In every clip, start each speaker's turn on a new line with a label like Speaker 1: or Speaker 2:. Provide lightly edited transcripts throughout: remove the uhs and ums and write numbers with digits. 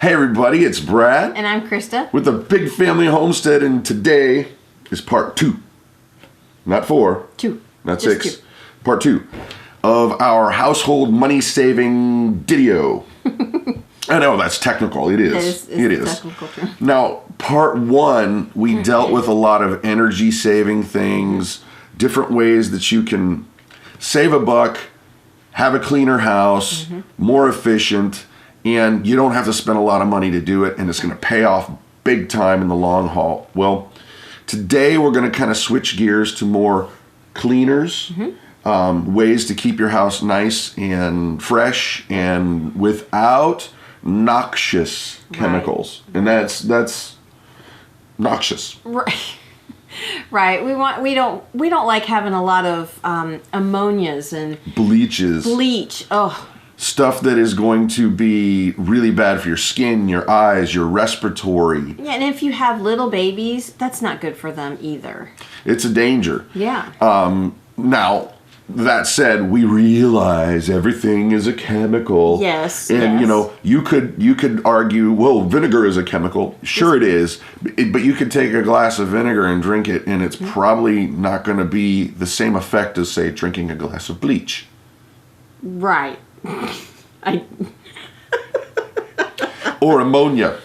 Speaker 1: Hey everybody, it's Brad.
Speaker 2: And I'm Christa.
Speaker 1: With the Big Family Homestead, and today is part 2. Not 4.
Speaker 2: 2.
Speaker 1: Not
Speaker 2: Just
Speaker 1: 6.
Speaker 2: 2.
Speaker 1: Part 2 of our household money saving video. I know that's technical. It is.
Speaker 2: It is. Technical term.
Speaker 1: Now, part 1, we dealt with a lot of energy saving things, different ways that you can save a buck, have a cleaner house, more efficient, and you don't have to spend a lot of money to do it, and it's going to pay off big time in the long haul. Well, today we're going to kind of switch gears to more cleaners, ways to keep your house nice and fresh and without noxious chemicals. And that's noxious.
Speaker 2: Right. Right. We don't like having a lot of ammonias and bleach. Oh.
Speaker 1: Stuff that is going to be really bad for your skin, your eyes, your respiratory.
Speaker 2: Yeah, and if you have little babies, that's not good for them either.
Speaker 1: It's a danger.
Speaker 2: Yeah.
Speaker 1: Now, that said, we realize everything is a chemical.
Speaker 2: Yes.
Speaker 1: And you know, you could argue, well, vinegar is a chemical. Sure it is. But you could take a glass of vinegar and drink it, and it's probably not going to be the same effect as, say, drinking a glass of bleach.
Speaker 2: Right.
Speaker 1: Or ammonia.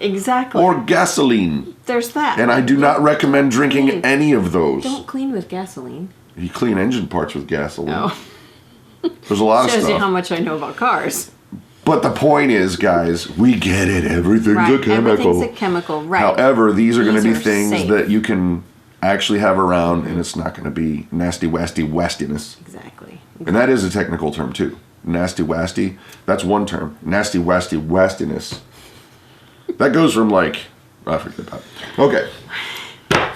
Speaker 2: Exactly.
Speaker 1: Or gasoline.
Speaker 2: There's that.
Speaker 1: And I do not recommend drinking any of those.
Speaker 2: Don't clean with gasoline.
Speaker 1: You clean engine parts with gasoline.
Speaker 2: Oh.
Speaker 1: There's a lot of stuff.
Speaker 2: Shows you how much I know about cars.
Speaker 1: But the point is, guys, we get it. Everything's a chemical.
Speaker 2: Everything's a chemical, right.
Speaker 1: However, these are going to be things
Speaker 2: safe.
Speaker 1: that you can actually have around, and it's not going to be nasty, wastiness.
Speaker 2: Exactly.
Speaker 1: And that is a technical term, too. Nasty, wasty. That's one term. Nasty, wastiness. That goes from like... I forget about it. Okay.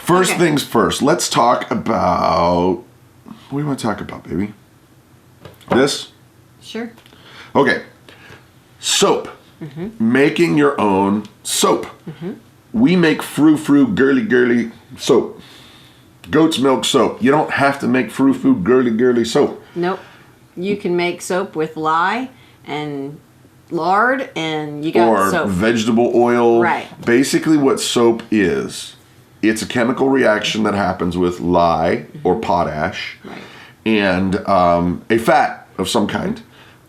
Speaker 1: First things first. Let's talk about... What do you want to talk about, baby? This?
Speaker 2: Sure.
Speaker 1: Okay. Soap. Making your own soap. We make frou-frou, girly soap. Goat's milk soap. You don't have to make frou-frou, girly soap.
Speaker 2: Nope. You can make soap with lye and lard, and you got soap.
Speaker 1: Or vegetable oil.
Speaker 2: Right.
Speaker 1: Basically what soap is, it's a chemical reaction that happens with lye or potash and a fat of some kind.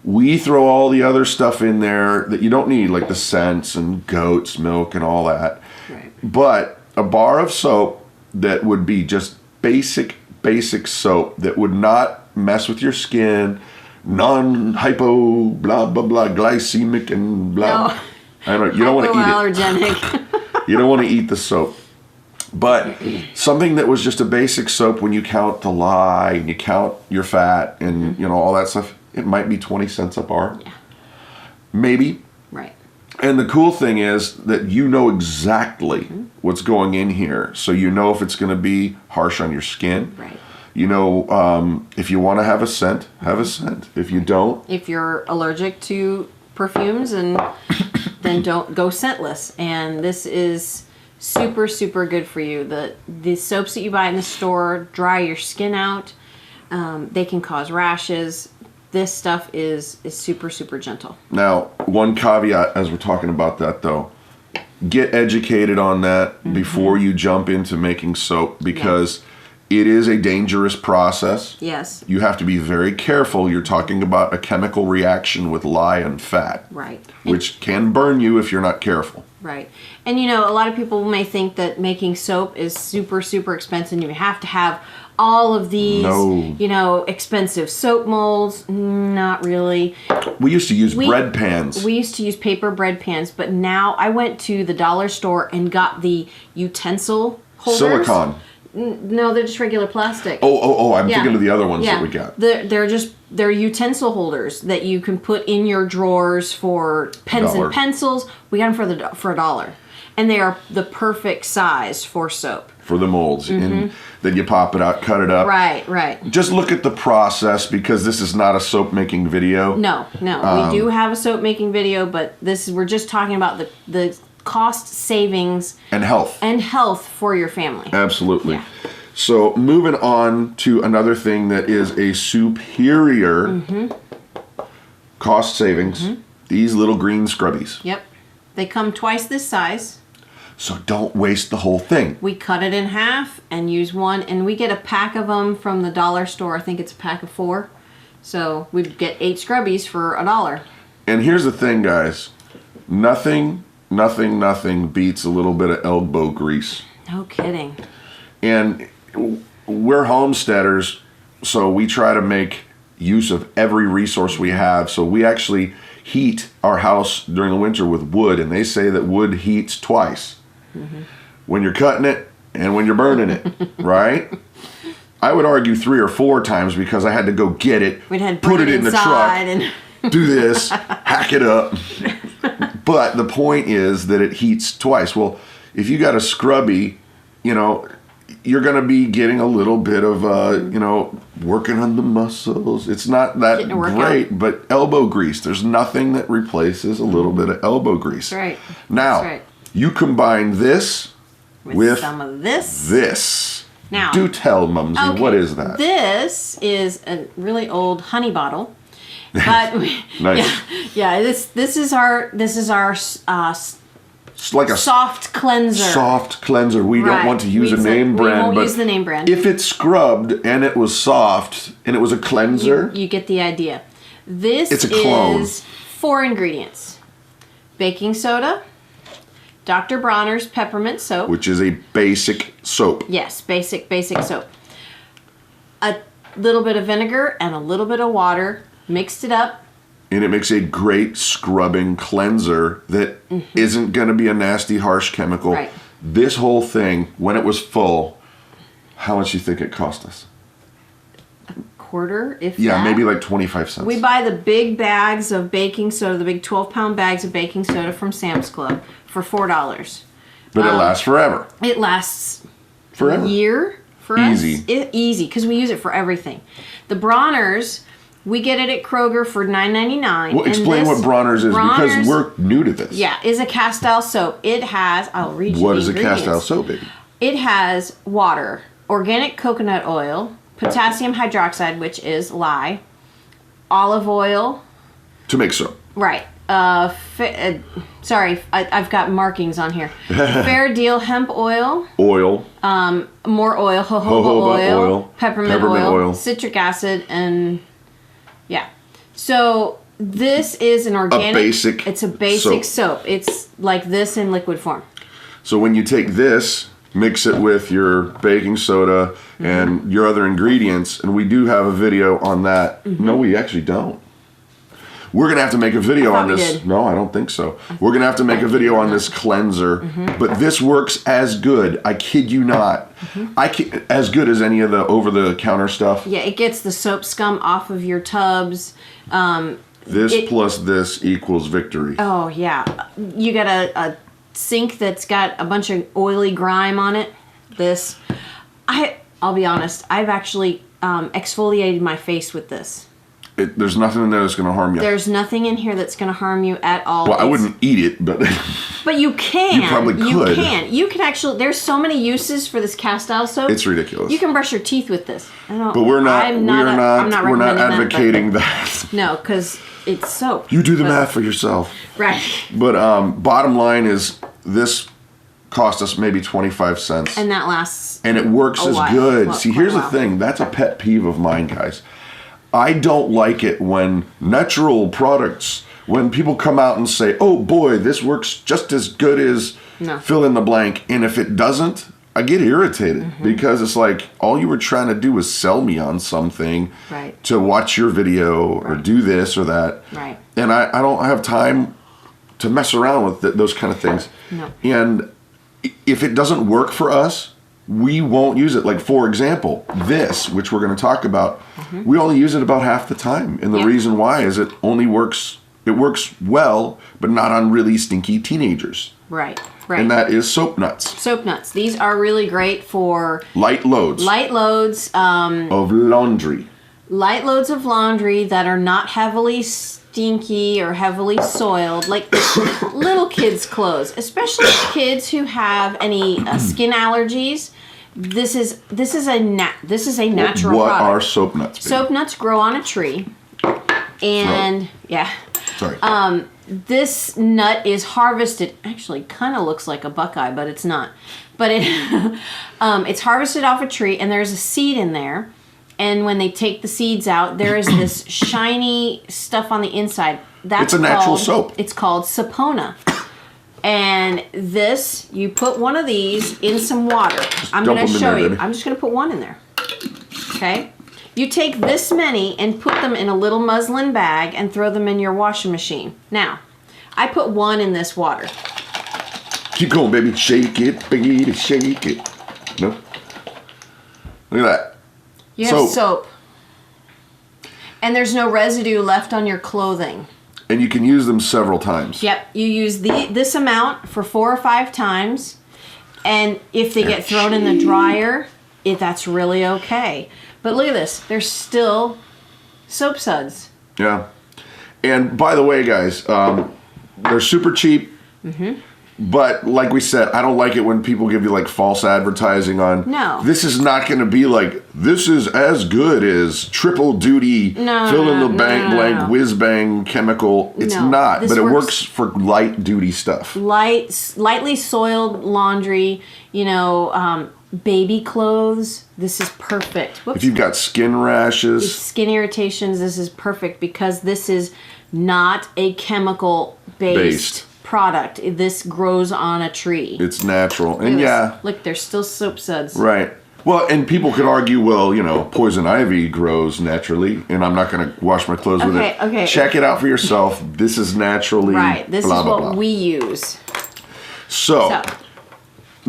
Speaker 1: We throw all the other stuff in there that you don't need, like the scents and goat's milk and all that.
Speaker 2: Right.
Speaker 1: But a bar of soap that would be just basic soap that would not mess with your skin, non-hypo, blah, blah, blah, glycemic and blah.
Speaker 2: No.
Speaker 1: I don't know. You don't want to eat it.
Speaker 2: Hypoallergenic.
Speaker 1: You don't want to eat the soap. But something that was just a basic soap, when you count the lye and you count your fat and you know all that stuff, it might be 20 cents a bar.
Speaker 2: Yeah.
Speaker 1: Maybe.
Speaker 2: Right.
Speaker 1: And the cool thing is that you know exactly what's going in here. So you know if it's going to be harsh on your skin.
Speaker 2: Right.
Speaker 1: You know, if you want to have a scent, have a scent. If you don't.
Speaker 2: If you're allergic to perfumes, and then don't go scentless. And this is super, super good for you. The soaps that you buy in the store dry your skin out. They can cause rashes. This stuff is super, super gentle.
Speaker 1: Now, one caveat as we're talking about that, though. Get educated on that before you jump into making soap, because it is a dangerous process.
Speaker 2: Yes.
Speaker 1: You have to be very careful. You're talking about a chemical reaction with lye and fat.
Speaker 2: Right.
Speaker 1: Which can burn you if you're not careful.
Speaker 2: Right. And you know, a lot of people may think that making soap is super, super expensive. You have to have all of these, you know, expensive soap molds. Not really.
Speaker 1: We used to use bread pans.
Speaker 2: We used to use paper bread pans, but now I went to the dollar store and got the utensil holders.
Speaker 1: Silicone.
Speaker 2: No, they're just regular plastic.
Speaker 1: Oh, I'm thinking of the other ones that we got.
Speaker 2: They're utensil holders that you can put in your drawers for pens and pencils. We got them for $1. And they are the perfect size for soap.
Speaker 1: For the molds. And then you pop it out, cut it up.
Speaker 2: Right.
Speaker 1: Just look at the process, because this is not a soap making video.
Speaker 2: No. We do have a soap making video, but we're just talking about the cost savings
Speaker 1: and health
Speaker 2: for your family.
Speaker 1: Absolutely. Yeah. So moving on to another thing that is a superior cost savings, these little green scrubbies.
Speaker 2: Yep. They come twice this size.
Speaker 1: So don't waste the whole thing.
Speaker 2: We cut it in half and use one, and we get a pack of them from the dollar store. I think it's a pack of 4. So we'd get 8 scrubbies for $1.
Speaker 1: And here's the thing, guys. Nothing beats a little bit of elbow grease.
Speaker 2: No kidding.
Speaker 1: And we're homesteaders, so we try to make use of every resource we have. So we actually heat our house during the winter with wood, and they say that wood heats twice. When you're cutting it and when you're burning it, right? I would argue 3 or 4 times because I had to go get it, put it in the truck, do this, hack it up. But the point is that it heats twice. Well, if you got a scrubby, you know, you're going to be getting a little bit of, you know, working on the muscles. It's not that great, but elbow grease. There's nothing that replaces a little bit of elbow grease.
Speaker 2: That's right.
Speaker 1: Now,
Speaker 2: That's right.
Speaker 1: You combine this with
Speaker 2: some of this.
Speaker 1: This.
Speaker 2: Now,
Speaker 1: do tell, Mumsy,
Speaker 2: okay,
Speaker 1: what is that?
Speaker 2: This is a really old honey bottle. But
Speaker 1: nice.
Speaker 2: Yeah. This is our
Speaker 1: like a
Speaker 2: soft cleanser.
Speaker 1: Soft cleanser. We don't want to use a name brand.
Speaker 2: We won't
Speaker 1: but
Speaker 2: use the name brand.
Speaker 1: If it's scrubbed and it was soft and it was a cleanser,
Speaker 2: you get the idea. This
Speaker 1: it's a clone.
Speaker 2: Is 4 ingredients: baking soda, Dr. Bronner's peppermint soap,
Speaker 1: which is a basic soap.
Speaker 2: Yes, basic soap. A little bit of vinegar and a little bit of water. Mixed it up.
Speaker 1: And it makes a great scrubbing cleanser that isn't going to be a nasty, harsh chemical.
Speaker 2: Right.
Speaker 1: This whole thing, when it was full, how much do you think it cost us?
Speaker 2: $0.25, if
Speaker 1: yeah,
Speaker 2: that.
Speaker 1: maybe like 25 cents.
Speaker 2: We buy the big bags of baking soda, the big 12-pound bags of baking soda from Sam's Club for $4.
Speaker 1: But it lasts forever.
Speaker 2: It lasts
Speaker 1: forever.
Speaker 2: A year for
Speaker 1: Easy.
Speaker 2: us. Easy, because we use it for everything. The Bronner's, we get it at Kroger for $9.99.
Speaker 1: Well, explain what Bronner's is, because we're new to this.
Speaker 2: Yeah, is a cast-style soap. It has, I'll read you
Speaker 1: What
Speaker 2: the
Speaker 1: is a
Speaker 2: ingredients.
Speaker 1: cast-style soap, baby?
Speaker 2: It has water, organic coconut oil, potassium hydroxide, which is lye, olive oil.
Speaker 1: To make soap.
Speaker 2: Right. Sorry, I've got markings on here. Fair Deal hemp oil.
Speaker 1: Oil.
Speaker 2: More oil, jojoba oil, peppermint oil, citric acid, and yeah. So this is an organic. It's a basic soap. It's like this in liquid form.
Speaker 1: So when you take this, mix it with your baking soda and your other ingredients, and we do have a video on that. No, we actually don't. We're going to have to make a video on this. No, I don't think so. We're going to have to make a video on this cleanser. But this works as good. I kid you not. As good as any of the over-the-counter stuff.
Speaker 2: Yeah, it gets the soap scum off of your tubs.
Speaker 1: This plus this equals victory.
Speaker 2: Oh, yeah. You got a sink that's got a bunch of oily grime on it. I'll be honest, I've actually exfoliated my face with this.
Speaker 1: There's nothing in there that's going to harm you.
Speaker 2: There's nothing in here that's going to harm you at all.
Speaker 1: Well, I wouldn't eat it, but...
Speaker 2: But you can.
Speaker 1: You probably could.
Speaker 2: You can. You can actually... There's so many uses for this cast-style soap.
Speaker 1: It's ridiculous.
Speaker 2: You can brush your teeth with this.
Speaker 1: But we're not advocating that.
Speaker 2: No, because it's soap.
Speaker 1: You do the math for yourself.
Speaker 2: Right.
Speaker 1: But bottom line is, this cost us maybe 25 cents.
Speaker 2: And that lasts
Speaker 1: and it works as good.
Speaker 2: Well,
Speaker 1: see, here's the thing. That's a pet peeve of mine, guys. I don't like it when natural products, when people come out and say, oh boy, this works just as good as fill in the blank. And if it doesn't, I get irritated because it's like, all you were trying to do was sell me on something to watch your video or do this or that.
Speaker 2: Right.
Speaker 1: And I don't have time to mess around with those kind of things.
Speaker 2: No.
Speaker 1: And if it doesn't work for us, we won't use it. Like, for example, this, which we're going to talk about, we only use it about half the time. And the reason why is it works well, but not on really stinky teenagers.
Speaker 2: Right.
Speaker 1: And that is soap nuts.
Speaker 2: Soap nuts. These are really great for...
Speaker 1: Light loads.
Speaker 2: Of
Speaker 1: laundry.
Speaker 2: Light loads of laundry that are not heavily stinky or heavily soiled, like little kids' clothes, especially kids who have any skin allergies. This is a natural
Speaker 1: What
Speaker 2: product.
Speaker 1: are soap nuts? Baby?
Speaker 2: Soap nuts grow on a tree, and
Speaker 1: Sorry.
Speaker 2: This nut is harvested. Actually, kind of looks like a buckeye, but it's not. But it's harvested off a tree, and there's a seed in there. And when they take the seeds out, there is this shiny stuff on the inside.
Speaker 1: It's a natural soap.
Speaker 2: It's called sapona. And this, you put one of these in some water. I'm going to show you. I'm just going to put one in there. Okay? You take this many and put them in a little muslin bag and throw them in your washing machine. Now, I put one in this water.
Speaker 1: Keep going, baby. Shake it, baby, shake it. No? Look at that.
Speaker 2: You have soap. And there's no residue left on your clothing.
Speaker 1: And you can use them several times.
Speaker 2: Yep. You use this amount for 4 or 5 times. And if they get thrown in the dryer, that's really okay. But look at this. There's still soap suds.
Speaker 1: Yeah. And by the way, guys, they're super cheap. Mm-hmm. But like we said, I don't like it when people give you like false advertising on.
Speaker 2: No.
Speaker 1: This is not going to be like, this is as good as triple duty, fill in the blank, whiz bang chemical. It's not, but it works for light duty stuff.
Speaker 2: Lightly soiled laundry, baby clothes. This is perfect. Whoops.
Speaker 1: If you've got skin rashes,
Speaker 2: skin irritations, this is perfect because this is not a chemical based product. This grows on a tree.
Speaker 1: It's natural. And
Speaker 2: look, there's still soap suds.
Speaker 1: Right. Well, and people could argue, well, poison ivy grows naturally, and I'm not going to wash my clothes with it. Okay. Check it out for yourself. This is naturally
Speaker 2: right. This
Speaker 1: blah,
Speaker 2: is
Speaker 1: blah,
Speaker 2: what
Speaker 1: blah.
Speaker 2: we use.
Speaker 1: So,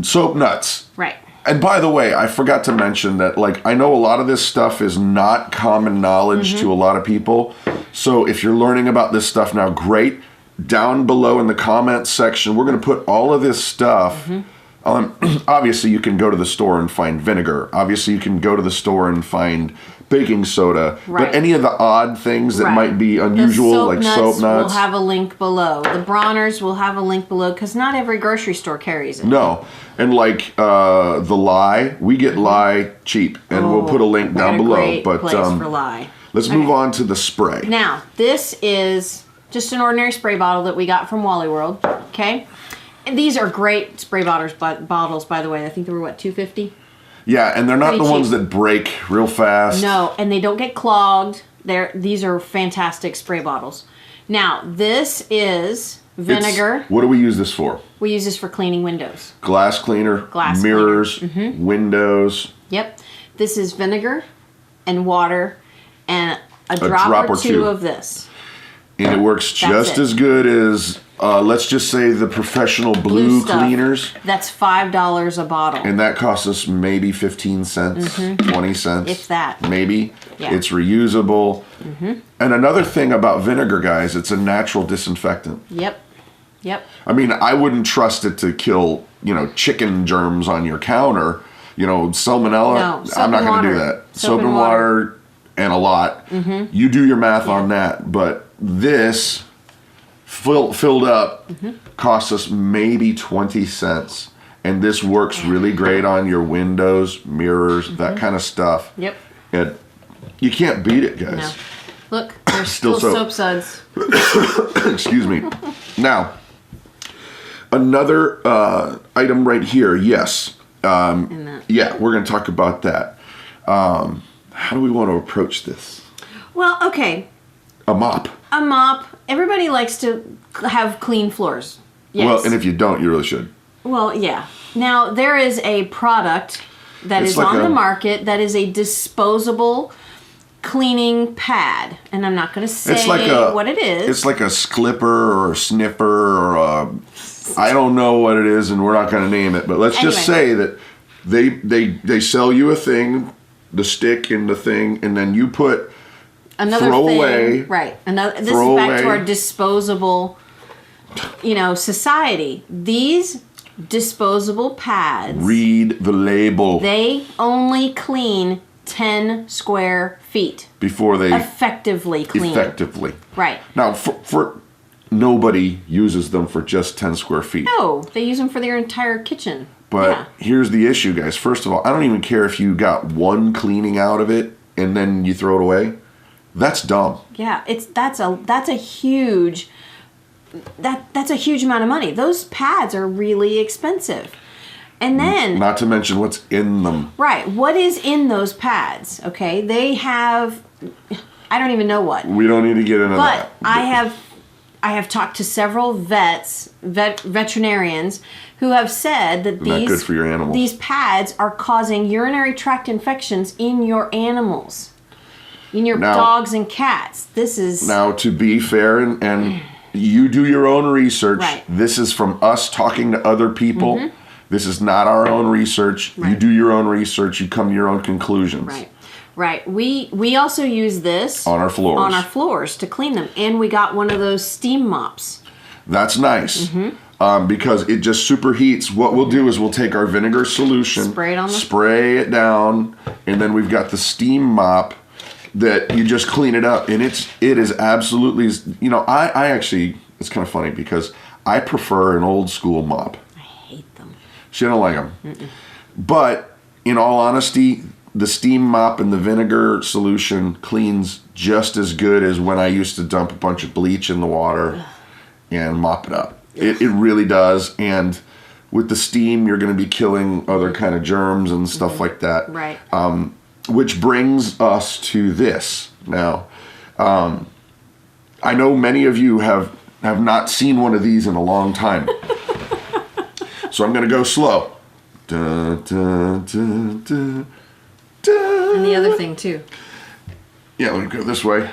Speaker 1: soap nuts.
Speaker 2: Right.
Speaker 1: And by the way, I forgot to mention that, I know a lot of this stuff is not common knowledge to a lot of people. So if you're learning about this stuff now, great. Down below in the comments section, we're going to put all of this stuff on. Obviously, you can go to the store and find vinegar. Obviously, you can go to the store and find baking soda. Right. But any of the odd things that might be unusual, like soap nuts.
Speaker 2: We'll have a link below. The Bronner's will have a link below because not every grocery store carries it.
Speaker 1: No. And the lye, we get lye cheap. And we'll put a link down below.
Speaker 2: Great place for lye.
Speaker 1: Let's move on to the spray.
Speaker 2: Now, this is just an ordinary spray bottle that we got from Wally World, okay? And these are great spray bottles, by the way. I think they were, $2.50?
Speaker 1: Yeah, and they're not the ones that break real fast.
Speaker 2: No, and they don't get clogged. These are fantastic spray bottles. Now, this is vinegar.
Speaker 1: What do we use this for?
Speaker 2: We use this for cleaning windows.
Speaker 1: Glass cleaner, mirrors, windows.
Speaker 2: Yep. This is vinegar and water and a drop or two of this.
Speaker 1: And it works just as good as, let's just say, the professional blue cleaners.
Speaker 2: That's $5 a bottle.
Speaker 1: And that costs us maybe 15 cents, 20 cents.
Speaker 2: If that.
Speaker 1: Maybe. Yeah. It's reusable. And another thing about vinegar, guys, it's a natural disinfectant.
Speaker 2: Yep.
Speaker 1: I mean, I wouldn't trust it to kill, chicken germs on your counter. Salmonella.
Speaker 2: No,
Speaker 1: I'm not going to do that. Soap and water and a lot. You do your math on that. But this filled up costs us maybe 20 cents. And this works really great on your windows, mirrors, that kind of stuff.
Speaker 2: Yep.
Speaker 1: And you can't beat it, guys.
Speaker 2: No. Look, there's still soap suds.
Speaker 1: Excuse me. Now, another item right here. Yes. Yeah, we're going to talk about that. How do we want to approach this?
Speaker 2: Well, okay.
Speaker 1: A mop.
Speaker 2: Everybody likes to have clean floors. Yes.
Speaker 1: Well, and if you don't, you really should.
Speaker 2: Well, yeah. Now, there is a product that is on the market that is a disposable cleaning pad. And I'm not going to say what it is.
Speaker 1: It's like a sklipper or a sniffer or I don't know what it is, and we're not going to name it. But let's just say that they sell you a thing, the stick and the thing, and then you put...
Speaker 2: Another
Speaker 1: throw
Speaker 2: thing,
Speaker 1: away.
Speaker 2: Right. This is back to our disposable, society. These disposable pads.
Speaker 1: Read the label.
Speaker 2: They only clean 10 square feet.
Speaker 1: Before they
Speaker 2: effectively clean.
Speaker 1: Effectively.
Speaker 2: Right.
Speaker 1: Now, for nobody uses them for just 10 square feet.
Speaker 2: No, they use them for their entire kitchen.
Speaker 1: But here's the issue, guys. First of all, I don't even care if you got one cleaning out of it and then you throw it away. That's dumb.
Speaker 2: Yeah, that's a huge amount of money. Those pads are really expensive. And then,
Speaker 1: not to mention what's in them.
Speaker 2: Right, what is in those pads? Okay, they have, I don't even know what.
Speaker 1: We don't need to get into that.
Speaker 2: But I have talked to several veterinarians who have said that
Speaker 1: not good for your animals.
Speaker 2: These pads are causing urinary tract infections in your animals, in your dogs and cats. This is...
Speaker 1: Now, to be fair, and you do your own research.
Speaker 2: Right.
Speaker 1: This is from us talking to other people. Mm-hmm. This is not our own research.
Speaker 2: Right.
Speaker 1: You do your own research. You come to your own conclusions.
Speaker 2: Right. Right. We also use this
Speaker 1: on our floors.
Speaker 2: On our floors to clean them. And we got one of those steam mops.
Speaker 1: That's nice. Because it just superheats. What we'll do is we'll take our vinegar solution, spray it down, and then we've got the steam mop that you just clean it up. And it is absolutely, I actually, it's kind of funny because I prefer an old school mop.
Speaker 2: I hate them.
Speaker 1: She don't like them. But in all honesty, the steam mop and the vinegar solution cleans just as good as when I used to dump a bunch of bleach in the water and mop it up. It really does. And with the steam, you're going to be killing other kind of germs and stuff like that.
Speaker 2: Right.
Speaker 1: Which brings us to this. Now, I know many of you have not seen one of these in a long time. So I'm going to go slow. Dun, dun, dun, dun.
Speaker 2: And the other thing too.
Speaker 1: Yeah, let me go this way.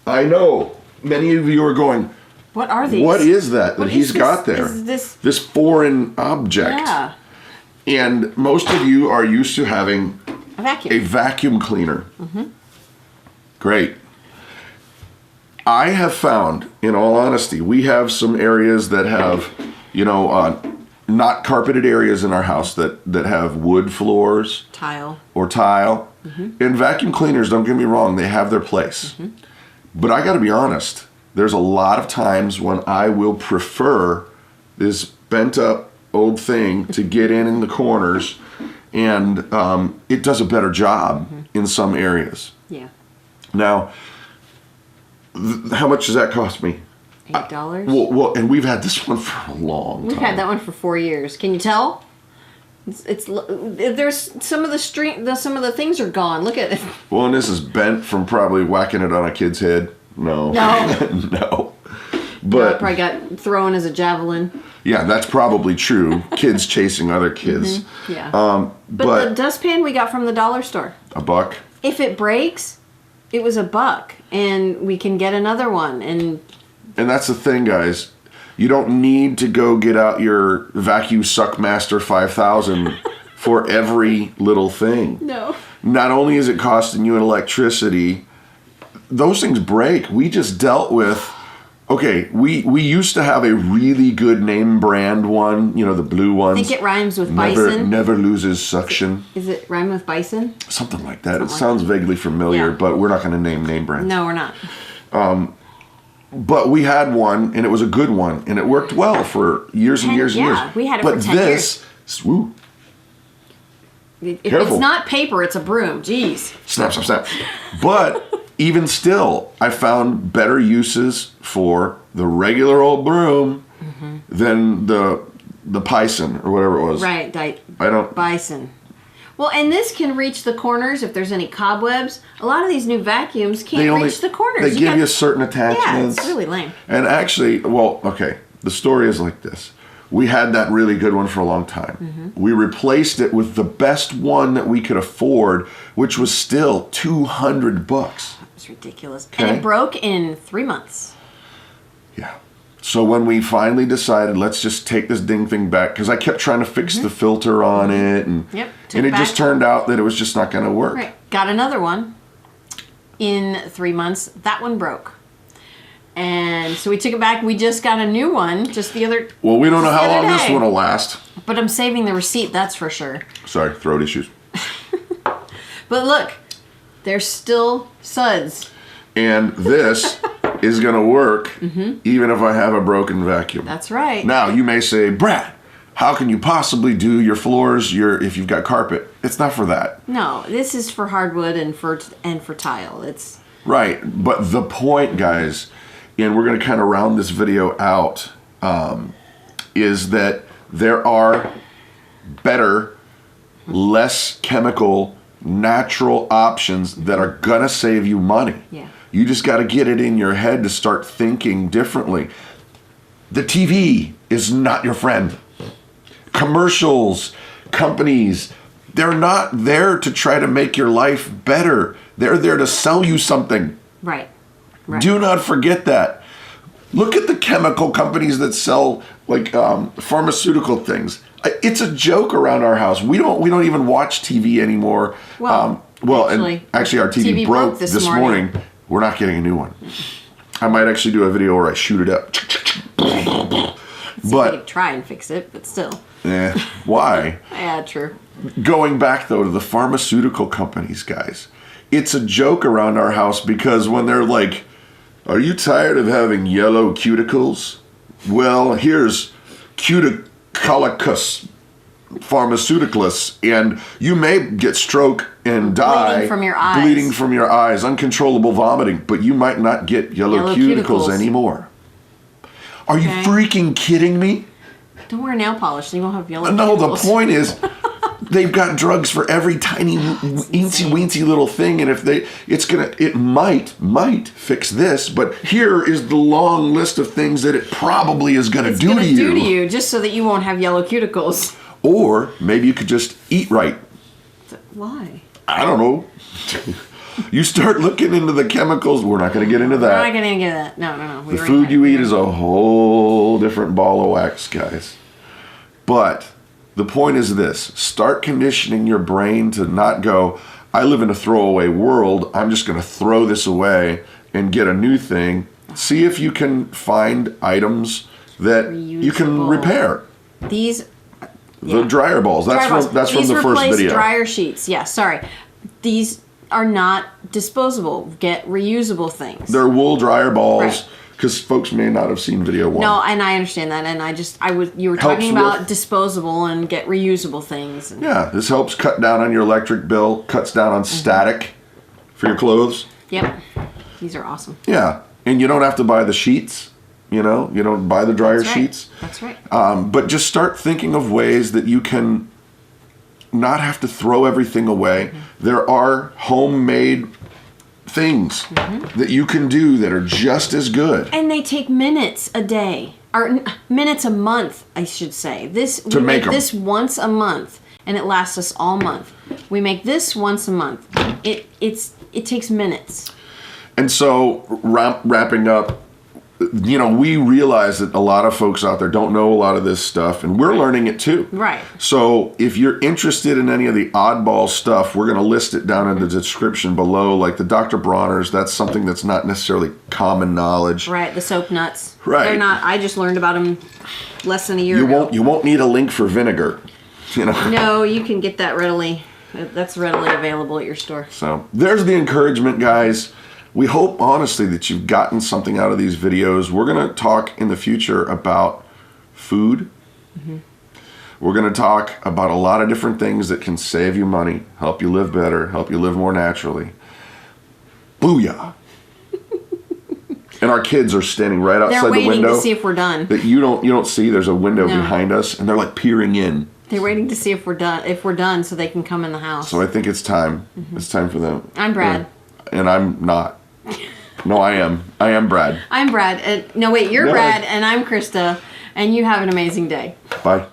Speaker 1: I know many of you are going,
Speaker 2: what are these?
Speaker 1: What is that he's got there?
Speaker 2: This
Speaker 1: foreign object.
Speaker 2: Yeah.
Speaker 1: And most of you are used to having
Speaker 2: a
Speaker 1: vacuum cleaner. Great. I have found, in all honesty, we have some areas that have, not carpeted areas in our house that have wood floors.
Speaker 2: Tile.
Speaker 1: And vacuum cleaners, don't get me wrong, they have their place. But I got to be honest, there's a lot of times when I will prefer this bent up old thing to get in the corners, and it does a better job in some areas.
Speaker 2: Yeah.
Speaker 1: Now, how much does that cost me?
Speaker 2: $8.
Speaker 1: Well, and we've had this one for a long time.
Speaker 2: We've had that one for 4 years. Can you tell? It's there's some of some of the things are gone. Look at it.
Speaker 1: Well, and this is bent from probably whacking it on a kid's head. No. No. But
Speaker 2: probably got thrown as a javelin.
Speaker 1: Yeah, that's probably true. Kids chasing other kids.
Speaker 2: Yeah. But the dustpan we got from the dollar store.
Speaker 1: $1.
Speaker 2: If it breaks, it was $1, and we can get another one. And
Speaker 1: that's the thing, guys. You don't need to go get out your Vacuum Suckmaster 5000 for every little thing.
Speaker 2: No.
Speaker 1: Not only is it costing you in electricity, those things break. We just dealt with, okay, we used to have a really good name brand one, the blue ones.
Speaker 2: I think it rhymes with bison.
Speaker 1: Never loses suction.
Speaker 2: Is it rhyme with bison?
Speaker 1: Something like that. It sounds vaguely familiar, but we're not going to name brands.
Speaker 2: No, we're not.
Speaker 1: But we had one, and it was a good one, and it worked well for years and years and years.
Speaker 2: Yeah, we had it for 10 years.
Speaker 1: Swoop.
Speaker 2: If it's not paper, it's a broom. Jeez.
Speaker 1: Snap, snap, snap. But even still, I found better uses for the regular old broom than the Bison or whatever it was.
Speaker 2: Right. Bison. Well, and this can reach the corners if there's any cobwebs. A lot of these new vacuums can't reach the corners.
Speaker 1: They give you certain attachments.
Speaker 2: Yeah, it's really lame.
Speaker 1: And actually, the story is like this. We had that really good one for a long time. We replaced it with the best one that we could afford, which was still $200.
Speaker 2: That was ridiculous.
Speaker 1: Okay.
Speaker 2: And it broke in 3 months.
Speaker 1: Yeah. So when we finally decided, let's just take this ding thing back, because I kept trying to fix the filter on it, and it just turned out that it was just not going to work.
Speaker 2: Right. Got another one in 3 months. That one broke. And so we took it back. We just got a new one just the other.
Speaker 1: Well, we don't know how long this one will last.
Speaker 2: But I'm saving the receipt, that's for sure.
Speaker 1: Sorry, throat issues.
Speaker 2: But look, there's still suds.
Speaker 1: And this is going to work even if I have a broken vacuum.
Speaker 2: That's right.
Speaker 1: Now, you may say, Brad, how can you possibly do your floors if you've got carpet? It's not for that.
Speaker 2: No, this is for hardwood and for tile.
Speaker 1: Right. But the point, guys, and we're going to kind of round this video out, is that there are better, less chemical, natural options that are going to save you money.
Speaker 2: Yeah.
Speaker 1: You just got to get it in your head to start thinking differently. The TV is not your friend. Commercials, companies, they're not there to try to make your life better. They're there to sell you something.
Speaker 2: Right. Right.
Speaker 1: Do not forget that. Look at the chemical companies that sell like pharmaceutical things. It's a joke around our house. We don't even watch TV anymore.
Speaker 2: Well,
Speaker 1: actually our TV broke this morning. We're not getting a new one. I might actually do a video where I shoot it up.
Speaker 2: But you could try and fix it, but still.
Speaker 1: Why?
Speaker 2: Yeah, true.
Speaker 1: Going back though to the pharmaceutical companies, guys, it's a joke around our house because when they're like, "Are you tired of having yellow cuticles? Well, here's Cuticolicus pharmaceuticalus, and you may get stroke and die, bleeding from your eyes, uncontrollable vomiting, but you might not get yellow cuticles anymore." Are you freaking kidding me?
Speaker 2: Don't wear nail polish, so you won't have yellow cuticles.
Speaker 1: No, the point is, they've got drugs for every tiny weensy little thing, and if it might fix this, but here is the long list of things that it probably is going to do to you.
Speaker 2: Just so that you won't have yellow cuticles.
Speaker 1: Or maybe you could just eat right.
Speaker 2: Why?
Speaker 1: I don't know. You start looking into the chemicals. We're not going to get into that.
Speaker 2: We're not going to get into that. No.
Speaker 1: The food you eat is a whole different ball of wax, guys. But the point is this. Start conditioning your brain to not go, I live in a throwaway world. I'm just going to throw this away and get a new thing. See if you can find items that you can repair. The dryer balls. That's from the first video.
Speaker 2: These dryer sheets. Yeah, sorry. These are not disposable. Get reusable things.
Speaker 1: They're wool dryer balls because folks may not have seen video one.
Speaker 2: No, and I understand that. And you were talking about disposable and get reusable things.
Speaker 1: Yeah, this helps cut down on your electric bill, cuts down on static for your clothes.
Speaker 2: Yep. These are awesome.
Speaker 1: Yeah, and you don't have to buy the sheets. You don't buy the dryer sheets.
Speaker 2: That's right.
Speaker 1: But just start thinking of ways that you can not have to throw everything away. There are homemade things that you can do that are just as good.
Speaker 2: And they take minutes a day. Or minutes a month, I should say. We make this once a month, and it lasts us all month. We make this once a month. It takes minutes. And
Speaker 1: so, wrapping up, we realize that a lot of folks out there don't know a lot of this stuff, and we're learning it too.
Speaker 2: Right.
Speaker 1: So if you're interested in any of the oddball stuff, we're going to list it down in the description below, like the Dr. Bronner's. That's something that's not necessarily common knowledge.
Speaker 2: Right, the soap nuts.
Speaker 1: Right.
Speaker 2: They're not, I just learned about them less than a year ago.
Speaker 1: You won't need a link for vinegar.
Speaker 2: No, you can get that readily. That's readily available at your store.
Speaker 1: So there's the encouragement, guys. We hope, honestly, that you've gotten something out of these videos. We're going to talk in the future about food. We're going to talk about a lot of different things that can save you money, help you live better, help you live more naturally. Booyah! And our kids are standing right outside the window.
Speaker 2: They're waiting to see if we're done.
Speaker 1: That you don't see. There's a window behind us, and they're like peering in.
Speaker 2: They're waiting to see if we're done, so they can come in the house.
Speaker 1: So I think it's time. It's time for them.
Speaker 2: I'm Brad.
Speaker 1: And I'm not. No, I am. I am Brad.
Speaker 2: I'm Brad. No, wait, you're Brad, and I'm Christa, and you have an amazing day.
Speaker 1: Bye.